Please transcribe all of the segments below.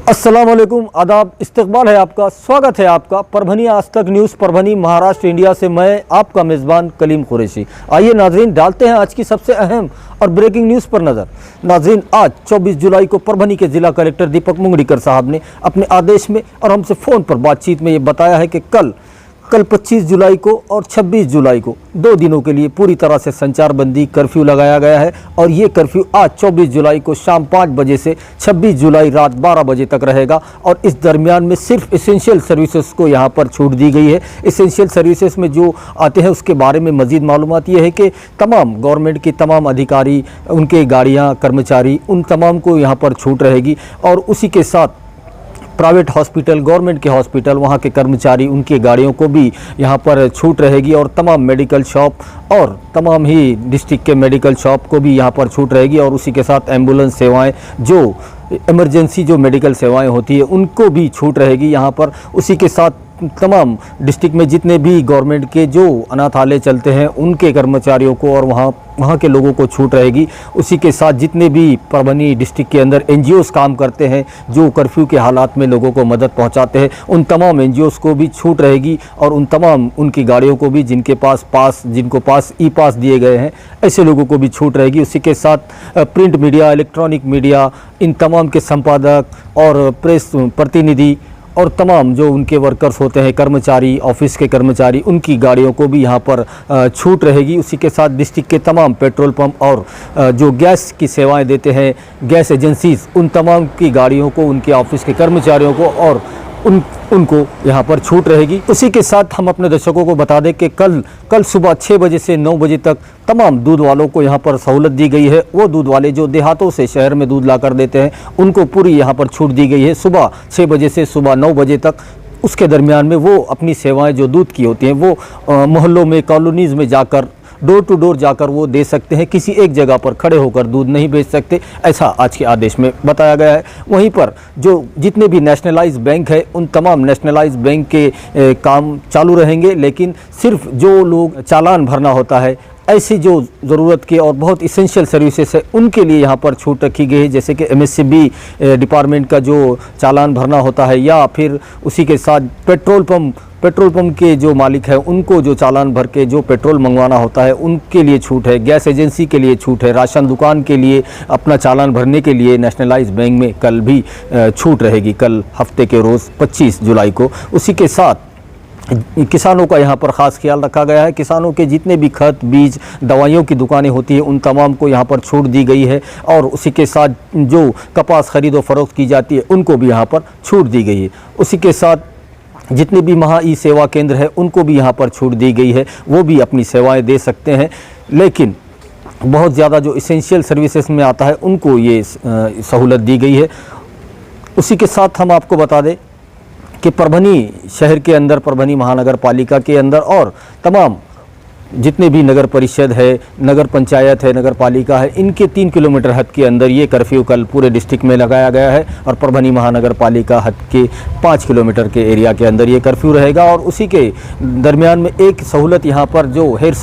अस्सलाम वालेकुम, आदाब, इस्तकबाल है आपका, स्वागत है आपका परभनी आज तक न्यूज़ परभनी महाराष्ट्र इंडिया से। मैं आपका मेज़बान कलीम कुरैशी। आइए नाजरीन, डालते हैं आज की सबसे अहम और ब्रेकिंग न्यूज़ पर नज़र। नाजरीन, आज 24 जुलाई को परभनी के जिला कलेक्टर दीपक मुंगड़ीकर साहब ने अपने आदेश में और हमसे फ़ोन पर बातचीत में ये बताया है कि कल 25 जुलाई को और 26 जुलाई को 2 दिनों के लिए पूरी तरह से संचारबंदी कर्फ्यू लगाया गया है। और ये कर्फ्यू आज 24 जुलाई को शाम 5 बजे से 26 जुलाई रात 12 बजे तक रहेगा। और इस दरमियान में सिर्फ एसेंशियल सर्विसेज को यहाँ पर छूट दी गई है। एसेंशियल सर्विसेज में जो आते हैं उसके बारे में मज़ीद मालूमात ये है कि तमाम गवर्नमेंट के तमाम अधिकारी, उनके गाड़ियाँ, कर्मचारी, उन तमाम को यहाँ पर छूट रहेगी। और उसी के साथ प्राइवेट हॉस्पिटल, गवर्नमेंट के हॉस्पिटल, वहाँ के कर्मचारी, उनकी गाड़ियों को भी यहाँ पर छूट रहेगी। और तमाम मेडिकल शॉप और तमाम ही डिस्ट्रिक्ट के मेडिकल शॉप को भी यहाँ पर छूट रहेगी। और उसी के साथ एम्बुलेंस सेवाएं, जो इमरजेंसी जो मेडिकल सेवाएं होती है, उनको भी छूट रहेगी यहाँ पर। उसी के साथ तमाम डिस्ट्रिक्ट में जितने भी गवर्नमेंट के जो अनाथालय चलते हैं उनके कर्मचारियों को और वहाँ के लोगों को छूट रहेगी। उसी के साथ जितने भी परभनी डिस्ट्रिक्ट के अंदर NGOs काम करते हैं, जो कर्फ्यू के हालात में लोगों को मदद पहुँचाते हैं, उन तमाम NGOs को भी छूट रहेगी। और उन तमाम उनकी गाड़ियों को भी, जिनके पास जिनको पास ई पास दिए गए हैं, ऐसे लोगों को भी छूट रहेगी। उसी के साथ प्रिंट मीडिया, इलेक्ट्रॉनिक मीडिया, इन तमाम के संपादक और प्रेस प्रतिनिधि और तमाम जो उनके वर्कर्स होते हैं, कर्मचारी, ऑफिस के कर्मचारी, उनकी गाड़ियों को भी यहाँ पर छूट रहेगी। उसी के साथ डिस्ट्रिक्ट के तमाम पेट्रोल पंप और जो गैस की सेवाएं देते हैं, गैस एजेंसीज, उन तमाम की गाड़ियों को, उनके ऑफिस के कर्मचारियों को और उनको यहाँ पर छूट रहेगी। उसी के साथ हम अपने दर्शकों को बता दें कि कल सुबह 6 बजे से 9 बजे तक तमाम दूध वालों को यहाँ पर सहूलत दी गई है। वो दूध वाले जो देहातों से शहर में दूध ला कर देते हैं, उनको पूरी यहाँ पर छूट दी गई है सुबह 6 बजे से सुबह 9 बजे तक। उसके दरमियान में वो अपनी सेवाएं जो दूध की होती हैं वो मोहल्लों में, कॉलोनीज़ में जाकर, डोर टू डोर जाकर वो दे सकते हैं। किसी एक जगह पर खड़े होकर दूध नहीं बेच सकते, ऐसा आज के आदेश में बताया गया है। वहीं पर जो जितने भी नेशनलाइज बैंक है, उन तमाम नेशनलाइज बैंक के काम चालू रहेंगे। लेकिन सिर्फ जो लोग चालान भरना होता है, ऐसी जो ज़रूरत के और बहुत इसेंशियल सर्विसेज है, उनके लिए यहाँ पर छूट रखी गई है। जैसे कि MSCB डिपार्टमेंट का जो चालान भरना होता है, या फिर उसी के साथ पेट्रोल पंप के जो मालिक है, उनको जो चालान भर के जो पेट्रोल मंगवाना होता है, उनके लिए छूट है। गैस एजेंसी के लिए छूट है। राशन दुकान के लिए अपना चालान भरने के लिए नेशनलाइज बैंक में कल भी छूट रहेगी, कल हफ्ते के रोज़ 25 जुलाई को। उसी के साथ किसानों का यहाँ पर ख़ास ख्याल रखा गया है। किसानों के जितने भी खत, बीज, दवाइयों की दुकानें होती हैं, उन तमाम को यहाँ पर छूट दी गई है। और उसी के साथ जो कपास खरीद व फरोख्त की जाती है, उनको भी यहाँ पर छूट दी गई है। उसी के साथ जितने भी महा ई सेवा केंद्र है, उनको भी यहाँ पर छूट दी गई है, वो भी अपनी सेवाएं दे सकते हैं। लेकिन बहुत ज़्यादा जो इसेंशियल सर्विसेज में आता है, उनको ये सहूलत दी गई है। उसी के साथ हम आपको बता दें कि परभनी शहर के अंदर, परभनी महानगर पालिका के अंदर और तमाम जितने भी नगर परिषद है, नगर पंचायत है, नगर पालिका है, इनके 3 किलोमीटर हद के अंदर ये कर्फ्यू कल पूरे डिस्ट्रिक्ट में लगाया गया है। और परभनी महानगर पालिका हद के 5 किलोमीटर के एरिया के अंदर ये कर्फ्यू रहेगा। और उसी के दरमियान में एक सहूलत यहाँ पर जो हेयर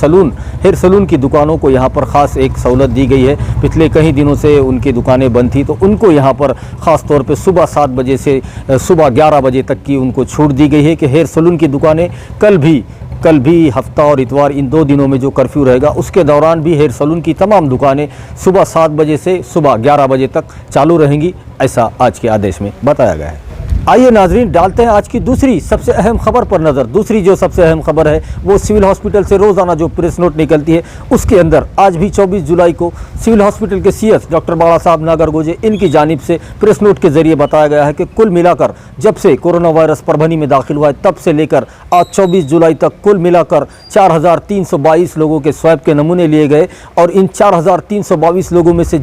सलून की दुकानों को यहाँ पर ख़ास एक सहूलत दी गई है। पिछले कई दिनों से उनकी दुकानें बंद थी, तो उनको यहाँ पर ख़ास तौर पर सुबह 7 बजे से सुबह 11 बजे तक की उनको छूट दी गई है कि हेयर सलून की दुकानें कल भी हफ्ता और इतवार, इन 2 दिनों में जो कर्फ्यू रहेगा, उसके दौरान भी हेयर सलून की तमाम दुकानें सुबह 7 बजे से सुबह 11 बजे तक चालू रहेंगी, ऐसा आज के आदेश में बताया गया है। आइए नाजरीन, डालते हैं आज की दूसरी सबसे अहम खबर पर नज़र। दूसरी जो सबसे अहम खबर है वो सिविल हॉस्पिटल से रोज़ाना जो प्रेस नोट निकलती है, उसके अंदर आज भी 24 जुलाई को सिविल हॉस्पिटल के CS डॉक्टर बाला साहब नागरगोजे, इनकी जानिब से प्रेस नोट के जरिए बताया गया है कि कुल मिलाकर जब से कोरोना वायरस परभनी में दाखिल हुआ है, तब से लेकर आज 24 जुलाई तक कुल मिलाकर 4322 लोगों के स्वैब के नमूने लिए गए। और इन 4322 लोगों में से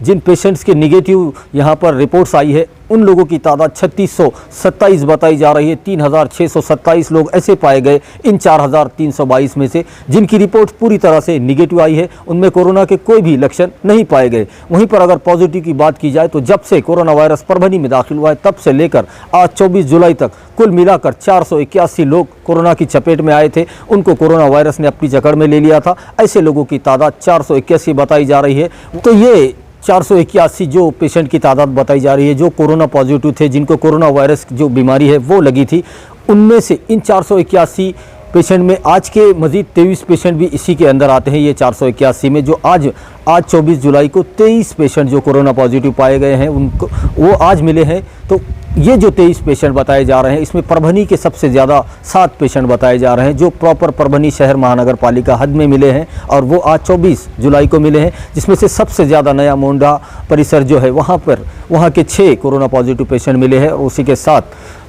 जिन पेशेंट्स के निगेटिव यहाँ पर रिपोर्ट्स आई है, उन लोगों की तादाद 3627 बताई जा रही है। 3627 लोग ऐसे पाए गए इन 4322 में से जिनकी रिपोर्ट पूरी तरह से निगेटिव आई है, उनमें कोरोना के कोई भी लक्षण नहीं पाए गए। वहीं पर अगर पॉजिटिव की बात की जाए तो जब से कोरोना वायरस परभनी में दाखिल हुआ है, तब से लेकर आज 24 जुलाई तक कुल मिलाकर 481 लोग कोरोना की चपेट में आए थे, उनको कोरोना वायरस ने अपनी जकड़ में ले लिया था। ऐसे लोगों की तादाद 481 बताई जा रही है। तो ये 481 जो पेशेंट की तादाद बताई जा रही है, जो कोरोना पॉजिटिव थे, जिनको कोरोना वायरस जो बीमारी है वो लगी थी, उनमें से इन 481 पेशेंट में आज के मज़ीद 23 पेशेंट भी इसी के अंदर आते हैं। ये 481 में जो आज 24 जुलाई को 23 पेशेंट जो कोरोना पॉजिटिव पाए गए हैं उनको वो आज मिले हैं। तो ये जो 23 पेशेंट बताए जा रहे हैं, इसमें परभनी के सबसे ज़्यादा 7 पेशेंट बताए जा रहे हैं जो प्रॉपर परभनी शहर महानगर पालिका हद में मिले हैं, और वो आज 24 जुलाई को मिले हैं। जिसमें से सबसे ज़्यादा नया मोंडा परिसर जो है वहाँ के 6 कोरोना पॉजिटिव पेशेंट मिले हैं, और उसी के साथ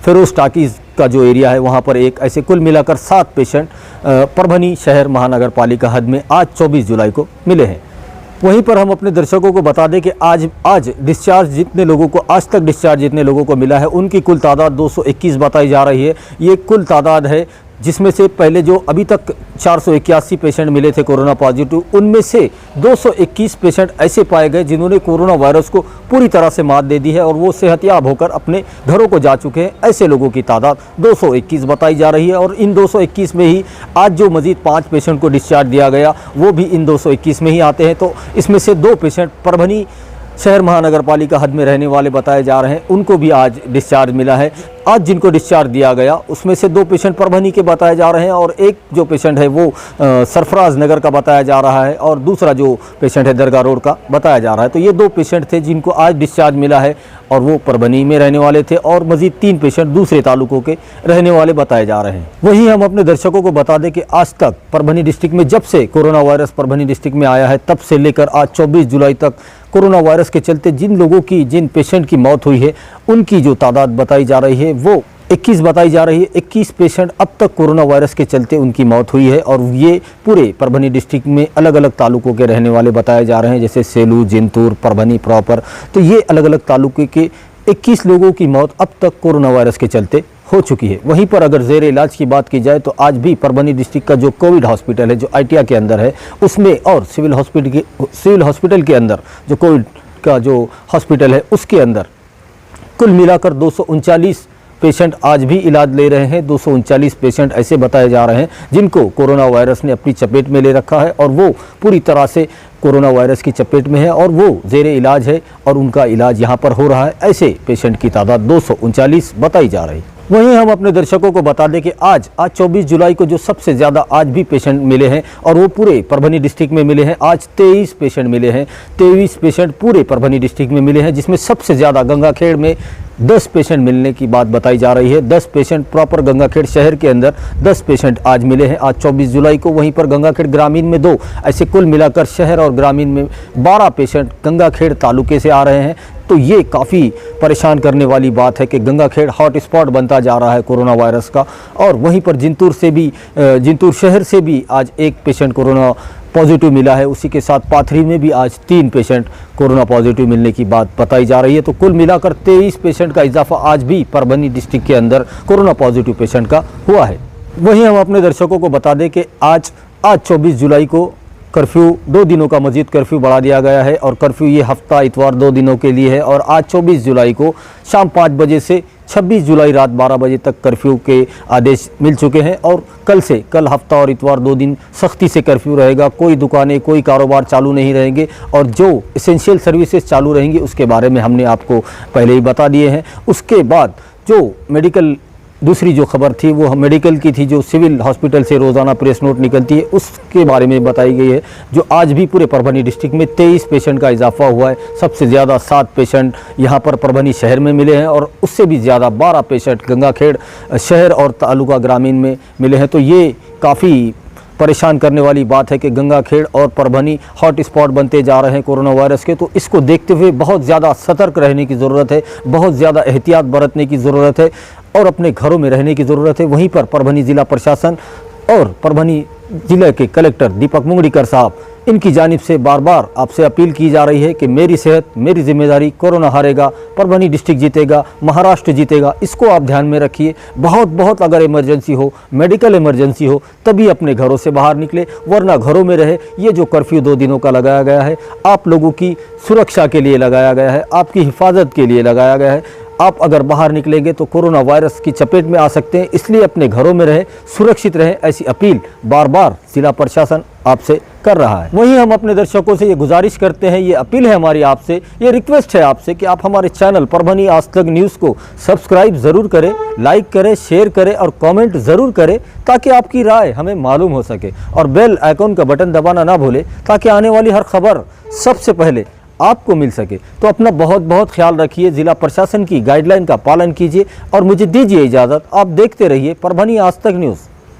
फिरोज टाकीज़ का जो एरिया है वहाँ पर एक, ऐसे कुल मिलाकर 7 पेशेंट परभनी शहर महानगर पालिका हद में आज 24 जुलाई को मिले हैं। वहीं पर हम अपने दर्शकों को बता दें कि आज डिस्चार्ज जितने लोगों को आज तक डिस्चार्ज जितने लोगों को मिला है उनकी कुल तादाद 221 बताई जा रही है। ये कुल तादाद है, जिसमें से पहले जो अभी तक 481 पेशेंट मिले थे कोरोना पॉजिटिव, उनमें से 221 पेशेंट ऐसे पाए गए जिन्होंने कोरोना वायरस को पूरी तरह से मात दे दी है और वो सेहतयाब होकर अपने घरों को जा चुके हैं। ऐसे लोगों की तादाद 221 बताई जा रही है, और इन 221 में ही आज जो मज़ीद 5 पेशेंट को डिस्चार्ज दिया गया वो भी इन 221 में ही आते हैं। तो इसमें से 2 पेशेंट परभनी शहर महानगर पालिका हद में रहने वाले बताए जा रहे हैं, उनको भी आज डिस्चार्ज मिला है। आज जिनको डिस्चार्ज दिया गया उसमें से 2 पेशेंट परभनी के बताए जा रहे हैं, और एक जो पेशेंट है वो सरफराज नगर का बताया जा रहा है, और दूसरा जो पेशेंट है दरगाह रोड का बताया जा रहा है। तो ये 2 पेशेंट थे जिनको आज डिस्चार्ज मिला है, और वो परभनी में रहने वाले थे, और मज़ीद 3 पेशेंट दूसरे तालुकों के रहने वाले बताए जा रहे हैं। वहीं हम अपने दर्शकों को बता दें कि आज तक परभनी डिस्ट्रिक्ट में जब से कोरोना वायरस परभनी डिस्ट्रिक्ट में आया है तब से लेकर आज 24 जुलाई तक कोरोना वायरस के चलते जिन पेशेंट की मौत हुई है उनकी जो तादाद बताई जा रही है वो 21 बताई जा रही है। 21 पेशेंट अब तक कोरोना वायरस के चलते उनकी मौत हुई है, और ये पूरे परभनी डिस्ट्रिक्ट में अलग अलग तालुकों के रहने वाले बताए जा रहे हैं, जैसे सेलू, जिंतूर, परभनी प्रॉपर। तो ये अलग अलग तालुके के 21 लोगों की मौत अब तक कोरोना वायरस के चलते हो चुकी है। वहीं पर अगर ज़ेर इलाज की बात की जाए तो आज भी परभनी डिस्ट्रिक्ट का जो कोविड हॉस्पिटल है जो आइटिया के अंदर है उसमें, और सिविल हॉस्पिटल के अंदर जो कोविड का जो हॉस्पिटल है उसके अंदर कुल मिलाकर 239 पेशेंट आज भी इलाज ले रहे हैं। 239 पेशेंट ऐसे बताए जा रहे हैं जिनको कोरोना वायरस ने अपनी चपेट में ले रखा है, और वो पूरी तरह से कोरोना वायरस की चपेट में है और वो ज़ेरे इलाज है और उनका इलाज यहाँ पर हो रहा है। ऐसे पेशेंट की तादाद 239 बताई जा रही है। वहीं हम अपने दर्शकों को बता दें कि आज 24 जुलाई को जो सबसे ज़्यादा आज भी पेशेंट मिले हैं, और वो पूरे परभनी डिस्ट्रिक्ट में मिले हैं। आज 23 पेशेंट मिले हैं, 23 पेशेंट पूरे परभनी डिस्ट्रिक्ट में मिले हैं, जिसमें सबसे ज़्यादा गंगाखेड़ में 10 पेशेंट मिलने की बात बताई जा रही है। 10 पेशेंट प्रॉपर गंगाखेड़ शहर के अंदर 10 पेशेंट आज मिले हैं आज 24 जुलाई को। वहीं पर गंगाखेड़ ग्रामीण में 2, ऐसे कुल मिलाकर शहर और ग्रामीण में 12 पेशेंट गंगाखेड़ तालुके से आ रहे हैं। तो ये काफ़ी परेशान करने वाली बात है कि गंगाखेड़ हॉट स्पॉट बनता जा रहा है कोरोना वायरस का। और वहीं पर जिंतूर शहर से भी आज 1 पेशेंट कोरोना पॉजिटिव मिला है। उसी के साथ पाथरी में भी आज 3 पेशेंट कोरोना पॉजिटिव मिलने की बात बताई जा रही है। तो कुल मिलाकर 23 पेशेंट का इजाफा आज भी परभनी डिस्ट्रिक्ट के अंदर कोरोना पॉजिटिव पेशेंट का हुआ है। वहीं हम अपने दर्शकों को बता दें कि आज 24 जुलाई को कर्फ्यू 2 दिनों का मजीद कर्फ्यू बढ़ा दिया गया है, और कर्फ्यू ये हफ्ता इतवार 2 दिनों के लिए है। और आज 24 जुलाई को शाम 5 बजे से 26 जुलाई रात 12 बजे तक कर्फ्यू के आदेश मिल चुके हैं। और कल हफ्ता और इतवार 2 दिन सख्ती से कर्फ्यू रहेगा। कोई दुकानें, कोई कारोबार चालू नहीं रहेंगे, और जो एसेंशियल सर्विसेज चालू रहेंगी उसके बारे में हमने आपको पहले ही बता दिए हैं। उसके बाद जो दूसरी जो खबर थी वो मेडिकल की थी, जो सिविल हॉस्पिटल से रोज़ाना प्रेस नोट निकलती है उसके बारे में बताई गई है। जो आज भी पूरे परभनी डिस्ट्रिक्ट में 23 पेशेंट का इजाफा हुआ है। सबसे ज़्यादा 7 पेशेंट यहाँ पर परभनी शहर में मिले हैं, और उससे भी ज़्यादा 12 पेशेंट गंगाखेड़ शहर और तालुका ग्रामीण में मिले हैं। तो ये काफ़ी परेशान करने वाली बात है कि गंगाखेड़ और परभनी हॉट स्पॉट बनते जा रहे हैं कोरोना वायरस के। तो इसको देखते हुए बहुत ज़्यादा सतर्क रहने की ज़रूरत है, बहुत ज़्यादा एहतियात बरतने की ज़रूरत है, और अपने घरों में रहने की ज़रूरत है। वहीं पर परभनी ज़िला प्रशासन और परभनी ज़िले के कलेक्टर दीपक मुंगड़ीकर साहब, इनकी जानिब से बार बार आपसे अपील की जा रही है कि मेरी सेहत मेरी जिम्मेदारी, कोरोना हारेगा, परभनी डिस्ट्रिक्ट जीतेगा, महाराष्ट्र जीतेगा। इसको आप ध्यान में रखिए। बहुत अगर इमरजेंसी हो, मेडिकल इमरजेंसी हो, तभी अपने घरों से बाहर निकले, वरना घरों में रहे। ये जो कर्फ्यू 2 दिनों का लगाया गया है आप लोगों की सुरक्षा के लिए लगाया गया है, आपकी हिफाजत के लिए लगाया गया है। आप अगर बाहर निकलेंगे तो कोरोना वायरस की चपेट में आ सकते हैं, इसलिए अपने घरों में रहें, सुरक्षित रहें, ऐसी अपील बार बार जिला प्रशासन आपसे कर रहा है। वहीं हम अपने दर्शकों से ये गुजारिश करते हैं, ये अपील है हमारी आपसे, ये रिक्वेस्ट है आपसे कि आप हमारे चैनल परभनी आज तक न्यूज़ को सब्सक्राइब ज़रूर करें, लाइक करें, शेयर करें और कमेंट ज़रूर करें, ताकि आपकी राय हमें मालूम हो सके। और बेल आइकॉन का बटन दबाना ना भूलें, ताकि आने वाली हर खबर सबसे पहले आपको मिल सके। तो अपना बहुत बहुत ख्याल रखिए, जिला प्रशासन की गाइडलाइन का पालन कीजिए और मुझे दीजिए इजाज़त। आप देखते रहिए परभनी आज तक न्यूज़।